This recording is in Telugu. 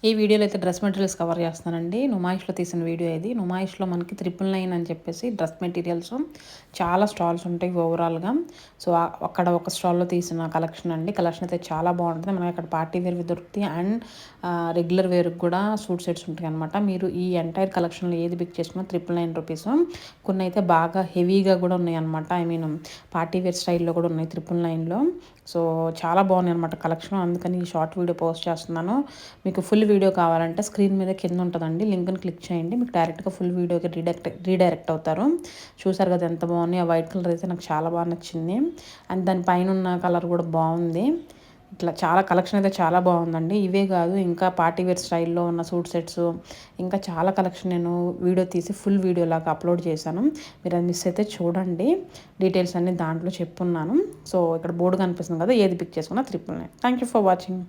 ఈ వీడియోలో అయితే డ్రెస్ మెటీరియల్స్ కవర్ చేస్తానండి. నుమాయిష్‌లో తీసిన వీడియో ఇది. నుమాయిష్‌లో మనకి 999 అని చెప్పేసి డ్రెస్ మెటీరియల్స్ చాలా స్టాల్స్ ఉంటాయి ఓవరాల్‌గా. సో, అక్కడ ఒక స్టాల్‌లో తీసిన కలెక్షన్ అండి. కలెక్షన్ అయితే చాలా బాగుంటుంది. మనకి అక్కడ పార్టీ వేర్‌వి దొరుకుతాయి అండ్ రెగ్యులర్ వేర్‌కి కూడా సూట్ సెట్స్ ఉంటాయన్నమాట. మీరు ఈ ఎంటైర్ కలెక్షన్‌లో ఏది పిక్ చేసుకున్నా రూ. 999. కొన్ని అయితే బాగా హెవీగా కూడా ఉన్నాయన్నమాట. ఐ మీన్ పార్టీ వేర్ స్టైల్‌లో కూడా ఉన్నాయి 999లో. సో, చాలా బాగున్నాయన్నమాట కలెక్షన్. అందుకని ఈ షార్ట్ వీడియో పోస్ట్ చేస్తున్నాను. మీకు ఫుల్ వీడియో కావాలంటే స్క్రీన్ మీద కింద ఉంటుందండి, లింక్ని క్లిక్ చేయండి. మీకు డైరెక్ట్గా ఫుల్ వీడియోకి రీడైరెక్ట్ అవుతారు. చూసారు కదా ఎంత బాగున్నాయి. ఆ వైట్ కలర్ అయితే నాకు చాలా బాగా నచ్చింది. అండ్ దాని పైన ఉన్న కలర్ కూడా బాగుంది. ఇట్లా చాలా కలెక్షన్ అయితే చాలా బాగుందండి. ఇవే కాదు, ఇంకా పార్టీ వేర్ స్టైల్లో ఉన్న సూట్ సెట్స్, ఇంకా చాలా కలెక్షన్ నేను వీడియో తీసి ఫుల్ వీడియో లాగా అప్లోడ్ చేశాను. మీరు అది మిస్ అయితే చూడండి. డీటెయిల్స్ అన్నీ దాంట్లో చెప్పున్నాను. సో ఇక్కడ బోర్డు కనిపిస్తుంది కదా, ఏది పిక్ చేసుకున్నా 999. Thank you for watching.